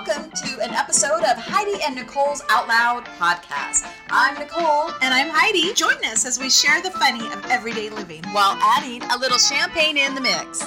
welcome to an episode of Heidi and Nichole's Out Loud podcast. I'm Nicole. And I'm Heidi. Join us as we share the funny of everyday living While adding a little champagne in the mix.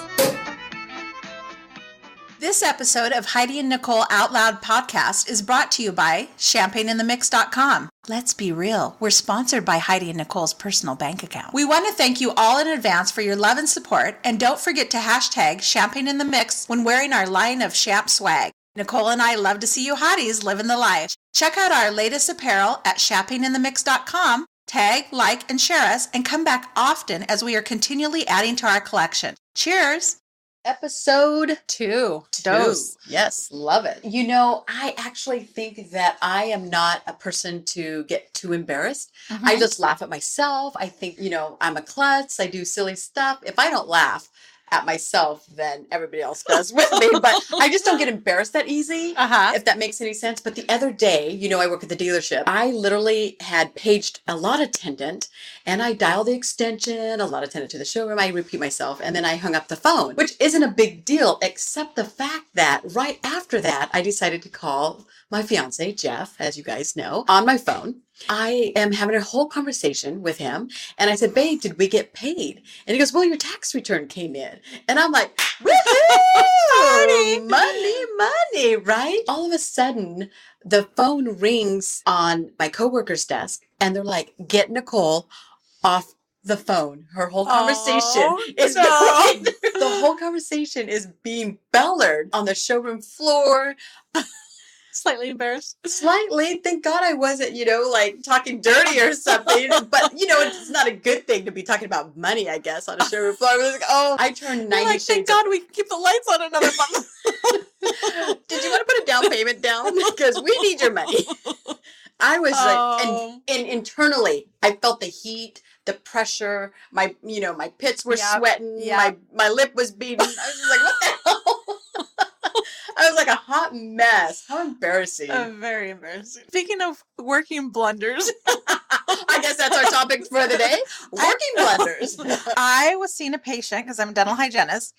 This episode of Heidi and Nichole Out Loud podcast is brought to you by ChampagneInTheMix.com. Let's be real, we're sponsored by Heidi and Nichole's personal bank account. We want to thank you all in advance for your love and support, and don't forget to hashtag Champagne in the Mix when wearing our line of champ swag. Nicole and I love to see you hotties living the life. Check out our latest apparel at ChampagneInTheMix.com. Tag, like, and share us, and come back often as we are continually adding to our collection. Cheers! Episode 2. Dose. Yes, love it. You know, I actually think that I am not a person to get too embarrassed. Mm-hmm. I just laugh at myself. I think, I'm a klutz. I do silly stuff. If I don't laugh at myself, then everybody else does with me. But I just don't get embarrassed that easy, if that makes any sense. But the other day, I work at the dealership. I literally had paged a lot attendant, and I dialed the extension, a lot attendant to the showroom. I repeat myself, and then I hung up the phone, which isn't a big deal, except the fact that right after that, I decided to call my fiance, Jeff, as you guys know, on my phone. I am having a whole conversation with him, and I said, babe, did we get paid? And he goes, well, your tax return came in. And I'm like, woohoo! money, right? All of a sudden, the phone rings on my coworker's desk, and they're like, get Nicole off the phone. Her whole conversation the whole conversation is being bellered on the showroom floor. Slightly embarrassed. Slightly. Thank God I wasn't, talking dirty or something. But, it's not a good thing to be talking about money, I guess, on a showroom floor. I was like, I turned 90 shades. Thank God we can keep the lights on another month. Did you want to put a down payment down? Because we need your money. I was and internally, I felt the heat, the pressure. My pits were sweating. Yep. My lip was beating. I was just like, what the hell? I was like a hot mess. How embarrassing. Very embarrassing. Speaking of working blunders. I guess that's our topic for the day. Working blunders. I was seeing a patient because I'm a dental hygienist.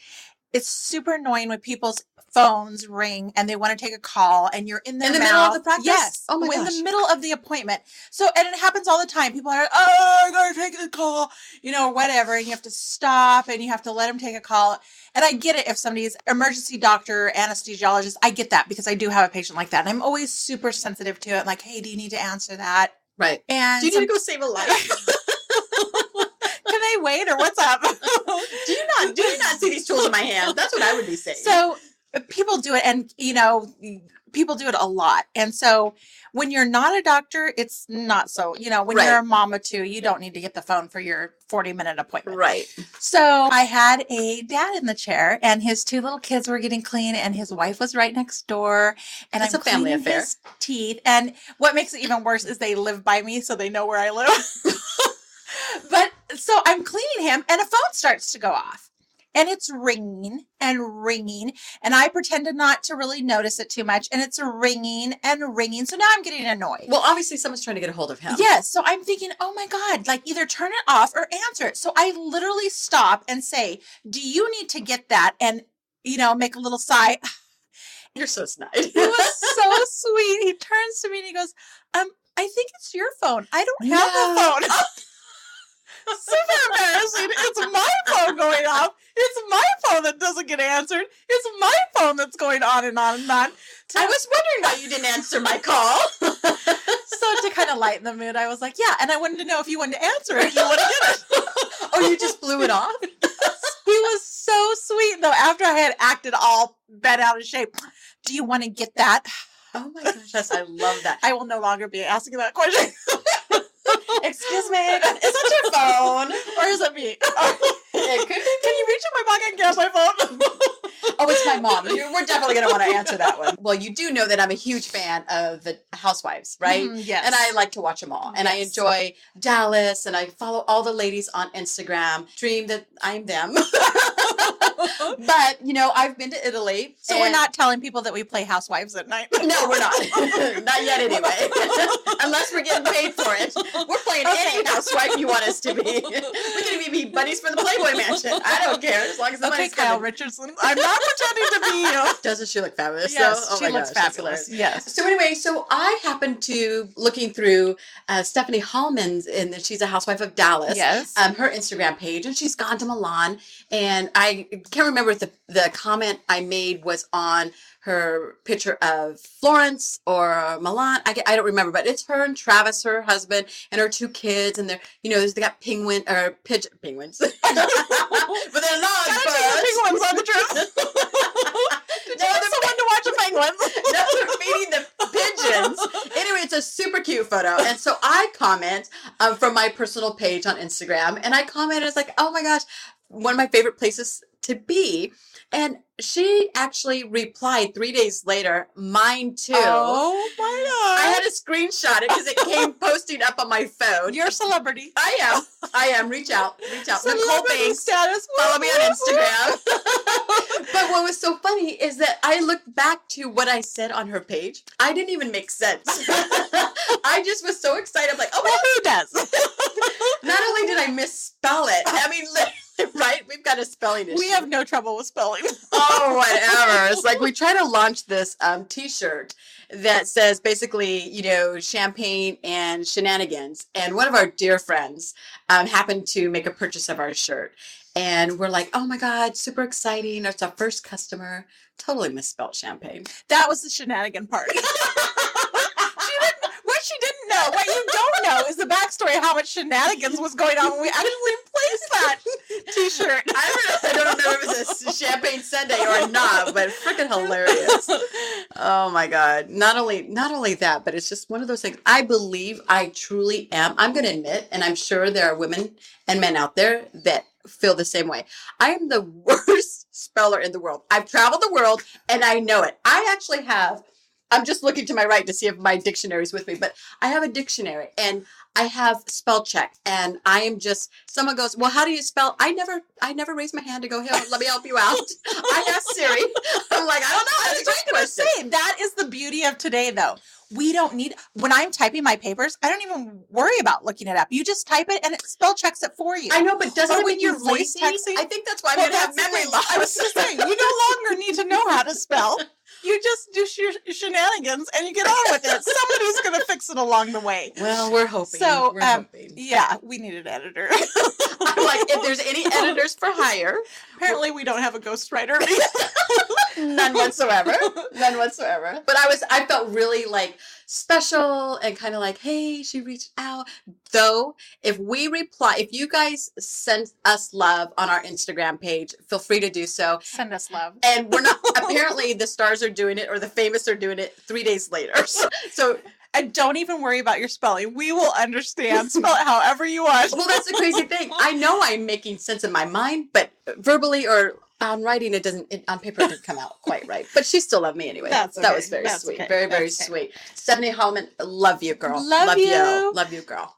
It's super annoying when people's phones ring and they want to take a call and you're in their middle of the practice? Yes. Oh my gosh. In the middle of the appointment. So, and it happens all the time. People are like, I got to take the call, or whatever. And you have to stop and you have to let them take a call. And I get it if somebody's emergency doctor, anesthesiologist, I get that because I do have a patient like that. And I'm always super sensitive to it. Like, hey, do you need to answer that? Right. And do you need to go save a life? Can I wait or what's up? Do you not see these tools in my hand? That's what I would be saying. So people do it and, people do it a lot. And so when you're not a doctor, it's not so, when you're a mama too, you don't need to get the phone for your 40-minute appointment. Right. So I had a dad in the chair and his 2 little kids were getting clean and his wife was right next door. And it's a family affair. His teeth. And what makes it even worse is they live by me, so they know where I live. But so I'm cleaning him and a phone starts to go off and it's ringing and ringing. And I pretended not to really notice it too much. And it's ringing and ringing. So now I'm getting annoyed. Well, obviously someone's trying to get a hold of him. Yes. So I'm thinking, oh my God, either turn it off or answer it. So I literally stop and say, do you need to get that? And, make a little sigh. You're so snide. He was so sweet. He turns to me and he goes, I think it's your phone. I don't have the phone. Super embarrassing. It's my phone going off. It's my phone that doesn't get answered. It's my phone that's going on and on and on. I was wondering why you didn't answer my call. So to kind of lighten the mood, I was like, yeah. And I wanted to know if you wanted to answer it. You want to get it. Oh, you just blew it off? He was so sweet, though, after I had acted all bent out of shape. Do you want to get that? Oh my gosh, yes, I love that. I will no longer be asking that question. Excuse me, is that your phone? Or is it me? It could be. Can you reach in my pocket and get my phone? Oh, it's my mom. We're definitely going to want to answer that one. Well, you do know that I'm a huge fan of the Housewives, right? Yes. And I like to watch them all. And I enjoy Dallas, and I follow all the ladies on Instagram. Dream that I'm them. But, I've been to Italy. So we're not telling people that we play housewives at night. No, we're not. Not yet anyway. Unless we're getting paid for it. We're playing any housewife you want us to be. We can even be buddies for the Playboy Mansion. I don't care as long as the money's Kyle Richardson. I'm not pretending to be you. Doesn't she look fabulous? Yes, she looks fabulous. Yes. So anyway, I happened to looking through Stephanie Hallman's, and she's a housewife of Dallas. Yes. Her Instagram page, and she's gone to Milan, and I can't remember if the comment I made was on her picture of Florence or Milan. I don't remember, but it's her and Travis, her husband, and her 2 kids, and they're, they got penguins. But they're not penguins on the trip. Did you get someone to watch a penguin? No, they're feeding the pigeons. Anyway, it's a super cute photo. And so I comment from my personal page on Instagram, and I commented, it's like, oh my gosh, one of my favorite places to be. And she actually replied 3 days later, mine too. Oh my God. I had to screenshot it because it came posting up on my phone. You're a celebrity. I am. Reach out. Nicole Banks. Status. Follow me on Instagram. But what was so funny is that I looked back to what I said on her page. I didn't even make sense. I just was so excited. I'm like, oh my God. Who does? Not only did I misspell it, I mean, right? We've got a spelling issue. We have no trouble with spelling. Oh, whatever. It's like we try to launch this T-shirt that says basically, champagne and shenanigans. And one of our dear friends happened to make a purchase of our shirt. And we're like, oh my God, super exciting. It's our first customer. Totally misspelled champagne. That was the shenanigan part. She didn't know. What you don't know is the backstory of how much shenanigans was going on when we actually placed that T-shirt. I don't know if it was a champagne sundae or not, but freaking hilarious. Oh my God. Not only that, but it's just one of those things. I believe I truly am. I'm going to admit, and I'm sure there are women and men out there that feel the same way. I am the worst speller in the world. I've traveled the world and I know it. I actually have. I'm just looking to my right to see if my dictionary is with me, but I have a dictionary and I have spell check, and I am just, someone goes, well, how do you spell? I never raise my hand to go, here, let me help you out. I ask Siri. I'm like, I don't know. That's a great question. That is the beauty of today, though. We don't need, when I'm typing my papers, I don't even worry about looking it up. You just type it and it spell checks it for you. I know, but doesn't it when make you're you voice lazy? texting? I think that's why I'm going to have memory loss. I was just saying, you no longer need to know how to spell. You just do shenanigans and you get on with it. Somebody's going to fix it along the way. Well, we're hoping. So, we're hoping. Yeah, we need an editor. I'm like, if there's any editors for hire. Apparently we don't have a ghostwriter. None whatsoever. But I felt really like special and kind of like, hey, she reached out. Though, if you guys send us love on our Instagram page, feel free to do so. Send us love. And we're not, apparently the stars are doing it or the famous are doing it 3 days later. So and don't even worry about your spelling. We will understand. Spell it however you want. Well, that's the crazy thing. I know I'm making sense in my mind, but verbally or on writing, on paper, it didn't come out quite right. But she still loved me anyway. That was very sweet. Okay. Very, very sweet. Stephanie Hallman, love you, girl. Love you. Love you, girl.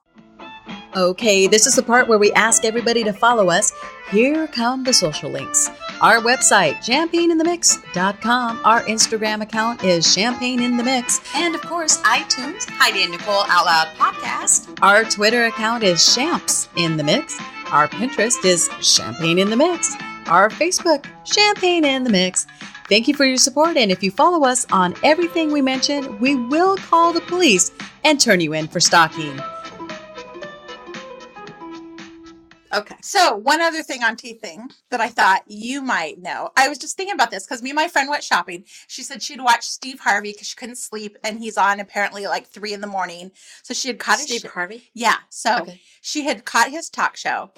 Okay, this is the part where we ask everybody to follow us. Here come the social links. Our website, champagneinthemix.com. Our Instagram account is champagneinthemix. And of course, iTunes, Heidi and Nichole Out Loud Podcast. Our Twitter account is Champs in the Mix. Our Pinterest is Champagne in the Mix. Our Facebook, Champagne in the Mix. Thank you for your support, and if you follow us on everything we mentioned, we will call the police and turn you in for stalking. Okay. So one other thing on tea thing that I thought you might know. I was just thinking about this because me and my friend went shopping. She said she'd watch Steve Harvey because she couldn't sleep, and he's on apparently like 3 a.m. So she had caught Steve Harvey? Yeah. So she had caught his talk show.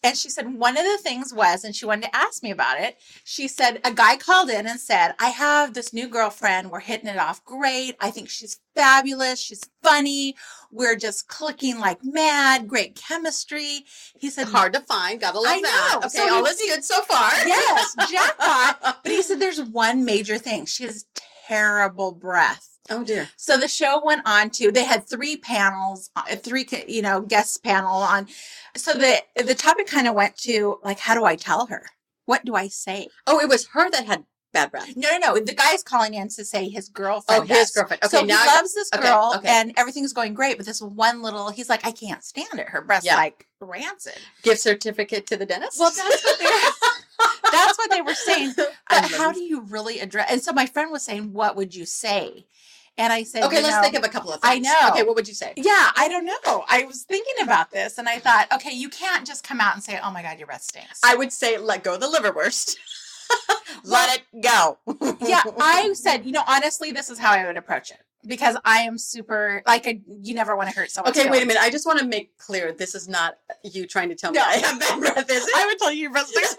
And she said one of the things was, and she wanted to ask me about it, she said a guy called in and said, I have this new girlfriend. We're hitting it off great. I think she's fabulous. She's funny. We're just clicking like mad. Great chemistry. He said, hard to find. Gotta love that. Okay, so all is good so far. Yes, jackpot. But he said there's one major thing. She has terrible breath. Oh dear. So the show went on to, they had 3 panels, 3, guest panel on. So the topic kind of went to like, how do I tell her? What do I say? Oh, it was her that had bad breath. No. The guy's calling in to say his girlfriend. Oh, his girlfriend. Okay, so now he loves this girl, okay. and everything's going great. But this one little, he's like, I can't stand it. Her breath's like rancid. Gift certificate to the dentist. Well, that's what they were saying. But how do you really address? And so my friend was saying, what would you say? And I said, okay, let's think of a couple of things. I know. Okay, what would you say? Yeah, I don't know. I was thinking about this, and I thought, okay, you can't just come out and say, oh my God, your breath stinks. I would say, let go of the liverwurst. Let it go. Yeah, I said, honestly, this is how I would approach it. Because I am super, you never want to hurt someone. Okay, wait a minute. I just want to make clear, this is not you trying to tell me I have bad breath, is it? I would tell you your breath stinks.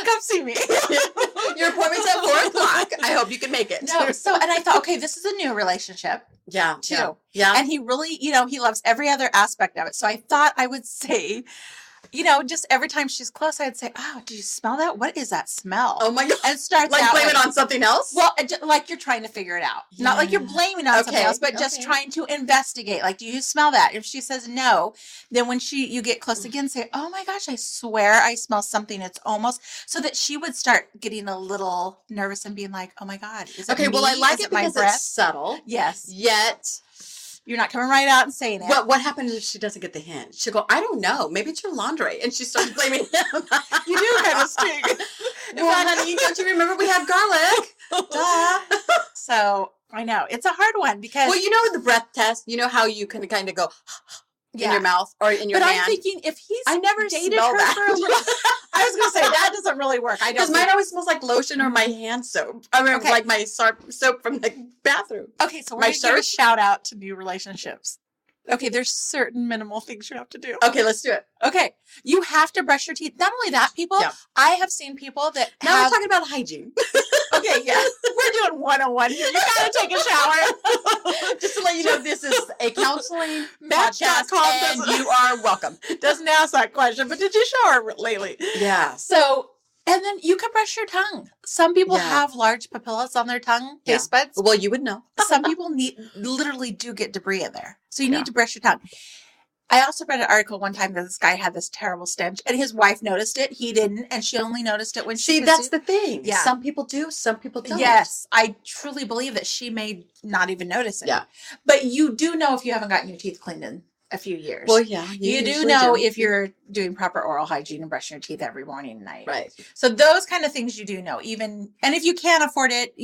Come see me. Your appointment's at 4:00. I hope you can make it. No, and I thought, okay, this is a new relationship. Yeah. Too. Yeah. And he really, he loves every other aspect of it. So I thought I would say, just every time she's close, I'd say, oh, do you smell that? What is that smell? Oh my God. And start blame it on something else? Well, like you're trying to figure it out. Yeah. Not like you're blaming it on something else, but just trying to investigate. Like, do you smell that? If she says no, then when you get close again, say, oh my gosh, I swear I smell something. It's almost, so that she would start getting a little nervous and being like, oh my God, is it me? Well, I like is it because it's subtle. Yes. Yet you're not coming right out and saying it. What happens if she doesn't get the hint? She'll go, I don't know. Maybe it's your laundry. And she starts blaming him. You do kind of stink. Well, honey, don't you remember we had garlic? Duh. So, I know. It's a hard one because... Well, the breath test, how you can kind of go in your mouth or in your hand. But I'm thinking, if he's I never dated her that. for a little... I was going to say, that doesn't really work. Because mine always smells like lotion or my hand soap. I mean, like my soap from the bathroom. Okay, so we're going to give a shout out to new relationships. Okay, there's certain minimal things you have to do. Okay, let's do it. Okay, you have to brush your teeth. Not only that, people, I have seen people that Now we're talking about hygiene. Okay, yeah. We're doing 101 here. You got to take a shower. Just to let you know, this is a counseling podcast, and you are welcome. Doesn't ask that question, but did you shower lately? Yeah. So, and then you can brush your tongue. Some people have large papillas on their tongue, taste buds. Well, you would know. Some people literally do get debris in there. So you need to brush your tongue. I also read an article one time that this guy had this terrible stench and his wife noticed it. He didn't. And she only noticed it when she that's the thing. Yeah. Some people do. Some people don't. Yes. I truly believe that she may not even notice it. Yeah. But you do know if you haven't gotten your teeth cleaned in a few years. Well, yeah. You do know if you're doing proper oral hygiene and brushing your teeth every morning and night. Right. So those kind of things you do know. And if you can't afford it,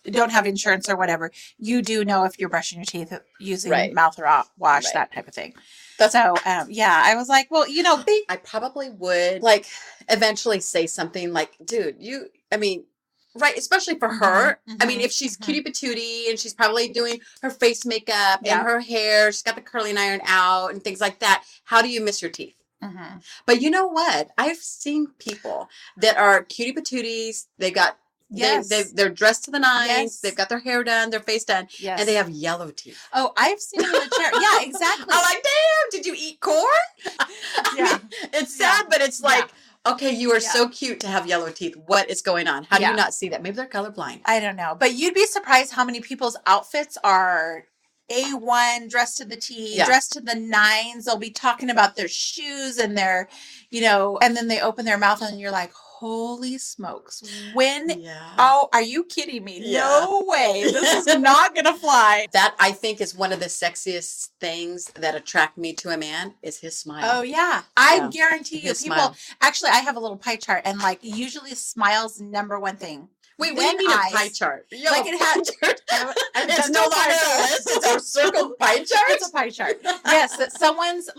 don't have insurance or whatever, you do know if you're brushing your teeth using mouthwash, that type of thing. I was like, well, I probably would eventually say something like, dude, right, especially for her. Mm-hmm. I mean, if she's cutie patootie and she's probably doing her face makeup and her hair, she's got the curling iron out and things like that. How do you miss your teeth? Mm-hmm. But you know what? I've seen people that are cutie patooties. They got they're dressed to the nines. Yes. They've got their hair done, their face done, and they have yellow teeth. Oh, I've seen them in the chair. Yeah, exactly. I'm like, damn, did you eat corn? I mean, it's sad, but it's like, okay, you are so cute to have yellow teeth. What is going on? How do you not see that? Maybe they're colorblind. I don't know. But you'd be surprised how many people's outfits are A1, dressed to the T, dressed to the nines. They'll be talking about their shoes and their, and then they open their mouth and you're like, holy smokes. Oh, are you kidding me? Yeah. No way. This is not going to fly. That, I think, is one of the sexiest things that attract me to a man is his smile. Oh, yeah. I guarantee you, people, actually, I have a little pie chart and usually smile's number one thing. Wait, what do you mean a pie chart? It has. It's no longer a list. It's a circled pie chart. It's a pie chart. Yes, that someone's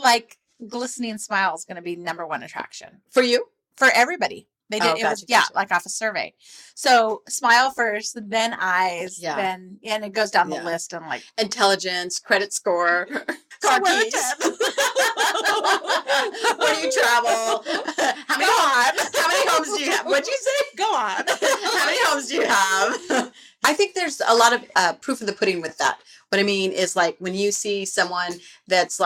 glistening smile is going to be number one attraction for you, for everybody. They did. It was off a survey. So smile first, then eyes, then and it goes down the list and intelligence, credit score, car keys. Where do you travel? How many homes do you have? What'd you say? Go on. How many homes do you have? I think there's a lot of proof of the pudding with that. What I mean is when you see someone that's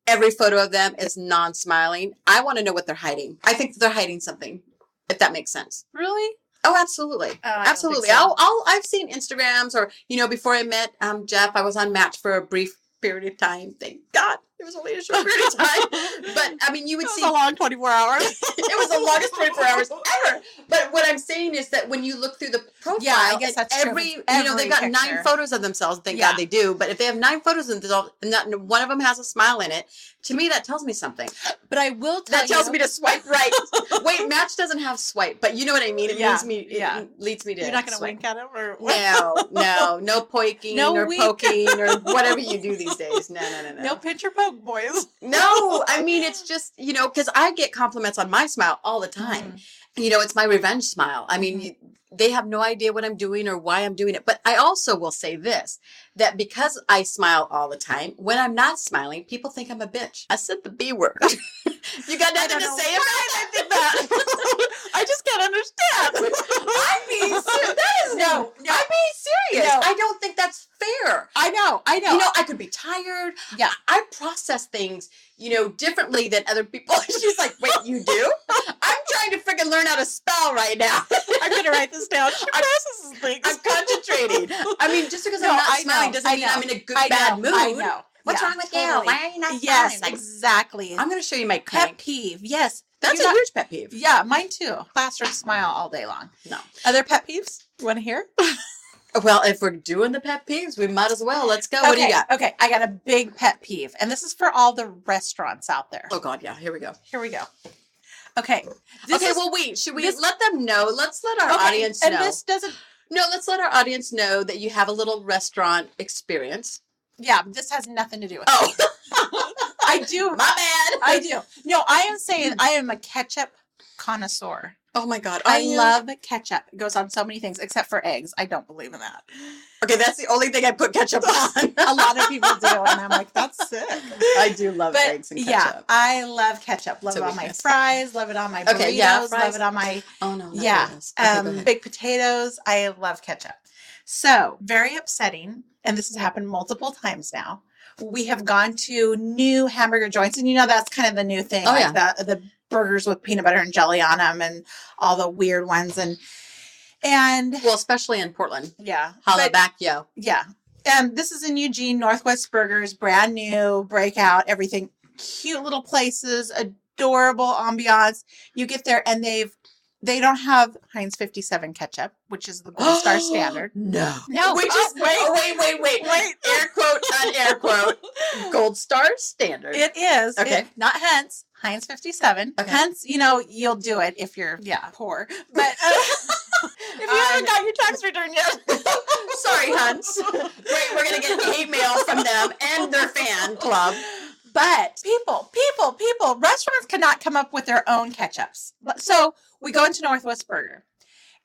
every photo of them is non-smiling, I want to know what they're hiding. I think they're hiding something. If that makes sense. Really? Oh, absolutely. Absolutely. So. I've seen Instagrams or, before I met Jeff, I was on Match for a brief period of time. Thank God. It was only a short period of time. But I mean, you would see a long 24 hours. It was the longest 24 hours ever. But what I'm saying is that when you look through the profile, I guess that's true. They've got 9 photos of themselves. Thank God they do. But if they have 9 photos of themselves and not one of them has a smile in it, to me that tells me something. But I will tell you. That tells me to swipe right. Wait, Match doesn't have swipe, but you know what I mean. It leads me to. You're not going to wink at him, or what? No poking or poking or whatever you do these days. No. No pinch or poke, boys. No, I mean it's just because I get compliments on my smile all the time. It's my revenge smile. I mean, they have no idea what I'm doing or why I'm doing it. But I also will say this, that because I smile all the time, when I'm not smiling, people think I'm a bitch. I said the B word. You got nothing to say about it? I think that. I just can't understand. I'm being serious. I'm being serious. No. I don't think that's fair. I know. I could be tired. Yeah. I process things, differently than other people. She's like, wait, you do? I'm trying to freaking learn how to spell right now. I'm going to write this down. She processes things. I'm concentrating. I mean, just because I'm not smiling doesn't mean I'm in a bad mood. I know. What's wrong with you? Why are you not smiling? Yes, exactly. I'm going to show you my pet peeve. Yes. That's a huge pet peeve. Yeah, mine too. Plastered smile all day long. No. Other pet peeves? You want to hear? Well, if we're doing the pet peeves, we might as well. Let's go. Okay, what do you got? Okay, I got a big pet peeve. And this is for all the restaurants out there. Oh, God, yeah. Here we go. Okay. Wait. Should we let them know? Let's let our audience know. And this doesn't... No, let's let our audience know that you have a little restaurant experience. Yeah, this has nothing to do with it. I do. My bad. I do. No, I am saying I am a ketchup connoisseur. Oh my God. I love ketchup. It goes on so many things except for eggs. I don't believe in that. Okay, that's the only thing I put ketchup on. A lot of people do, and I'm like, that's sick. I do love eggs and ketchup. Yeah, I love ketchup. Love it on my fries. Love it on my burritos. Love it on my... Oh, no. Baked potatoes. I love ketchup. So, very upsetting, and this has happened multiple times now. We have gone to new hamburger joints, and that's kind of the new thing. The burgers with peanut butter and jelly on them and all the weird ones. And well, especially in Portland. Yeah. Holla back, yo. Yeah. And this is in Eugene, Northwest Burgers, brand new, breakout, everything. Cute little places, adorable ambiance. You get there and they don't have Heinz 57 ketchup, which is the Gold Star standard. No. Which is wait. Air quote, unair quote. Gold Star standard. It is. Okay. Not Heinz. Heinz 57. Okay. Hence, you'll do it if you're poor. But if you haven't got your tax return yet. Sorry, Heinz. Great, we're going to get hate mail from them and their fan club. But people, restaurants cannot come up with their own ketchups. So we go into Northwest Burger,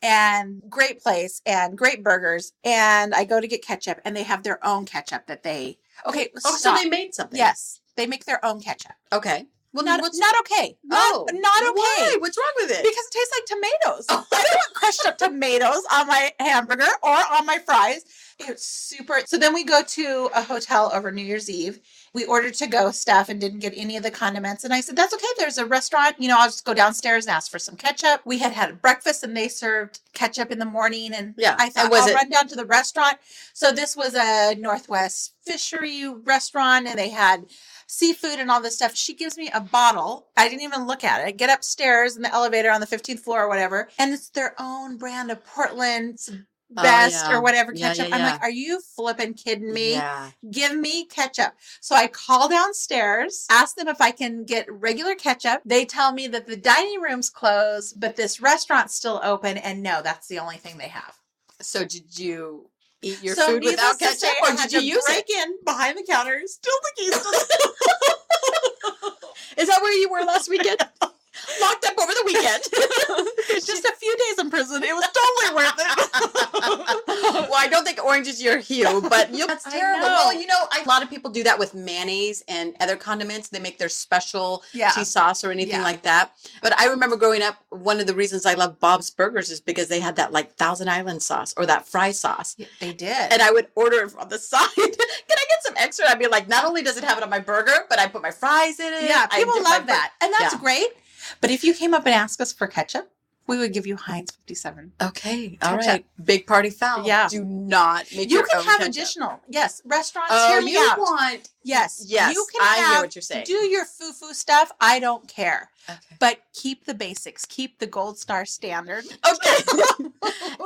and great place and great burgers. And I go to get ketchup, and they have their own ketchup that they... Okay, so they made something. Yes, they make their own ketchup. Okay. Well, not okay. Not okay. Why? What's wrong with it? Because it tastes like tomatoes. I don't want crushed up tomatoes on my hamburger or on my fries. It's super. So then we go to a hotel over New Year's Eve. We ordered to-go stuff and didn't get any of the condiments. And I said, that's okay. There's a restaurant. I'll just go downstairs and ask for some ketchup. We had breakfast and they served ketchup in the morning. And I thought, I'll run down to the restaurant. So this was a Northwest fishery restaurant and they had seafood and all this stuff. She gives me a bottle. I didn't even look at it. I get upstairs in the elevator on the 15th floor or whatever. And it's their own brand of Portland Best or whatever ketchup. I'm like, are you flipping kidding me? Yeah. Give me ketchup. So I call downstairs, ask them if I can get regular ketchup. They tell me that the dining room's closed, but this restaurant's still open. And no, that's the only thing they have. So did you eat your food without ketchup, or did you use break in behind the counter, steal the keys? Is that where you were last weekend? Locked up over the weekend. Just a few days in prison. It was totally worth it. Well, I don't think orange is your hue, but that's terrible. Well, a lot of people do that with mayonnaise and other condiments. They make their special tea sauce or anything like that. But I remember growing up, one of the reasons I love Bob's Burgers is because they had that Thousand Island sauce or that fry sauce. Yeah, they did. And I would order it on the side. Can I get some extra? I'd be like, not only does it have it on my burger, but I put my fries in it. Yeah, people love that. And that's great. But if you came up and asked us for ketchup, we would give you Heinz 57. Okay. All right. Big party foul. Yeah. Do not make you your can own have ketchup. Additional. Yes. Restaurants, hear me out. Want Yes. Yes, You can I hear what you're saying. Do your foo-foo stuff. I don't care. Okay. But keep the basics. Keep the gold star standard. Okay.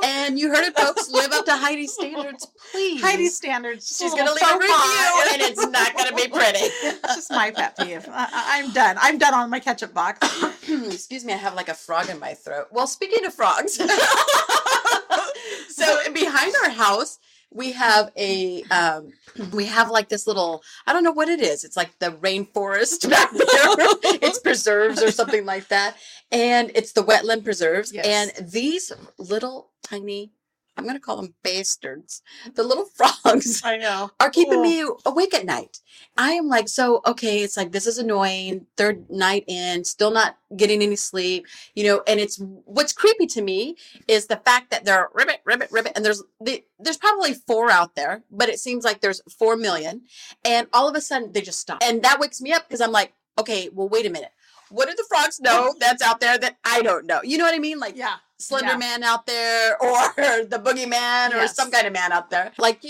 And you heard it, folks. Live up to Heidi's standards, please. Heidi's standards. She's going to leave a review, and it's not going to be pretty. It's just my pet peeve. I'm done. I'm done on my ketchup box. Excuse me, I have like a frog in my throat. Well, speaking of frogs. So behind our house, we have like this little, I don't know what it is. It's like the rainforest back there. It's preserves or something like that. And it's the wetland preserves. Yes. And these little tiny, I'm going to call them bastards, the little frogs, I know, are keeping me awake at night. I am like, so, okay, it's like, this is annoying. Third night in, still not getting any sleep, and it's, what's creepy to me is the fact that they're ribbit, and there's probably 4 out there, but it seems like there's 4 million. And all of a sudden they just stop. And that wakes me up because I'm like, okay, well, wait a minute. What do the frogs know that's out there that I don't know? You know what I mean? Like, Slender Man out there, or the boogeyman, or some kind of man out there. Like,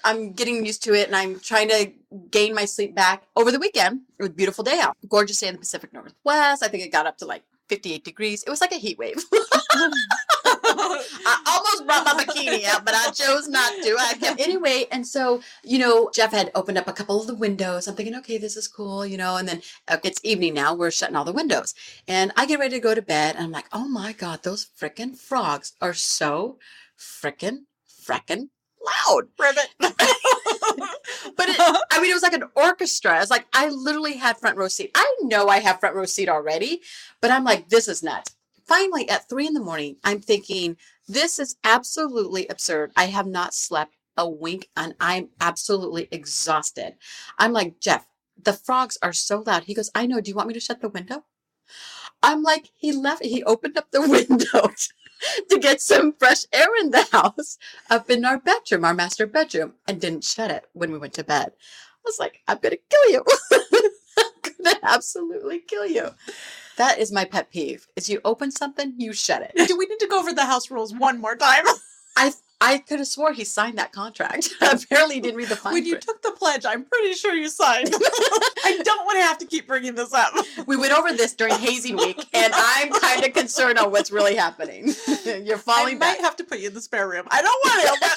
I'm getting used to it, and I'm trying to gain my sleep back. Over the weekend, it was a beautiful day out. Gorgeous day in the Pacific Northwest. I think it got up to like 58 degrees. It was like a heat wave. I almost brought my bikini out, but I chose not to. Anyway, and so, Jeff had opened up a couple of the windows. I'm thinking, okay, this is cool, and then it's evening now. We're shutting all the windows. And I get ready to go to bed, and I'm like, oh my God, those frickin' frogs are so frickin' loud. Ribbit. But it was like an orchestra. It's like I literally had front row seat. I know I have front row seat already, but I'm like, this is nuts. Finally, at 3 a.m, I'm thinking, this is absolutely absurd. I have not slept a wink, and I'm absolutely exhausted. I'm like, Jeff, the frogs are so loud. He goes, I know. Do you want me to shut the window? I'm like, he opened up the windows to get some fresh air in the house up in our bedroom, our master bedroom, and didn't shut it when we went to bed. I was like, I'm going to kill you. I'm going to absolutely kill you. That is my pet peeve. Is you open something, you shut it. Do we need to go over the house rules one more time? I could have swore he signed that contract. Apparently he didn't read the fine print. When you took the pledge, I'm pretty sure you signed. I don't want to have to keep bringing this up. We went over this during hazing week, and I'm kind of concerned on what's really happening. You're falling back. I might have to put you in the spare room. I don't want to, but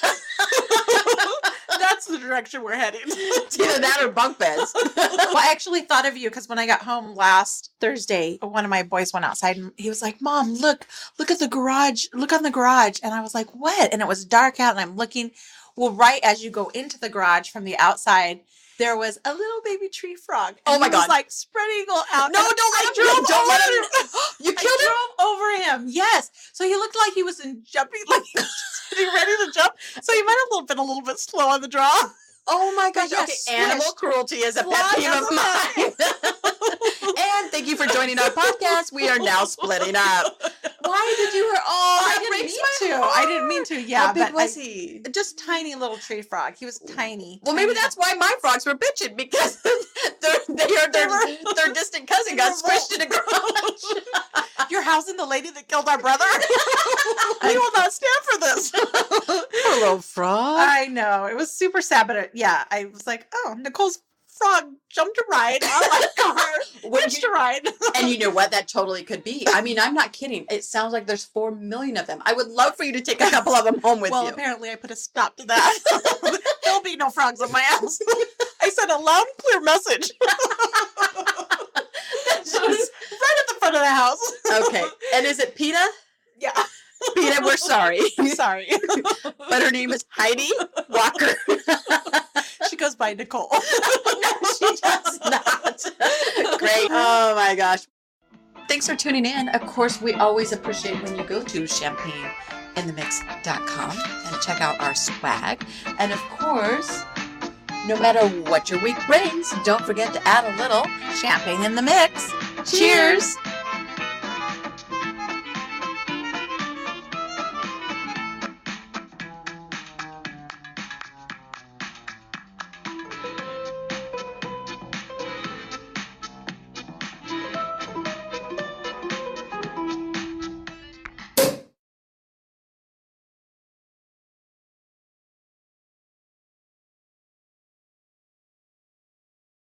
that's the direction we're heading. It's either that or bunk beds. Well, I actually thought of you because when I got home last Thursday, one of my boys went outside and he was like, Mom, look at the garage. Look on the garage. And I was like, what? And it was dark out, and I'm looking. Well, right as you go into the garage from the outside, there was a little baby tree frog. Oh my God. He was like spread eagle out. No, don't let him. Don't let him. You killed him? I drove over him. Yes. So he looked like he was in jumping, like he was getting ready to jump. So he might have been a little bit slow on the draw. Oh my gosh. Okay. Animal cruelty is a pet peeve of mine. And thank you for joining our podcast. We are now splitting up. Why did you hurt? Oh, I didn't mean to. Yeah. How big was he? Just tiny little tree frog. He was tiny. Well, maybe that's why my frogs were bitching, because their distant cousin got squished in a garage. You're housing the lady that killed our brother? We will not stand for this. Poor little frog. I know. It was super sad, but I was like, oh, Nicole's frog jumped a ride on my car, hitched a ride. And you know what? That totally could be. I mean, I'm not kidding. It sounds like there's 4 million of them. I would love for you to take a couple of them home with you. Well, apparently I put a stop to that. There'll be no frogs on my house. I sent a loud and clear message. Just right at the front of the house. Okay. And is it Peta? Yeah. Peta, we're sorry. I'm sorry. But her name is Heidi Walker. She goes by Nicole. No, she does not. Great. Oh my gosh. Thanks for tuning in. Of course, we always appreciate when you go to champagneinthemix.com and check out our swag. And of course, no matter what your week brings, don't forget to add a little champagne in the mix. Cheers.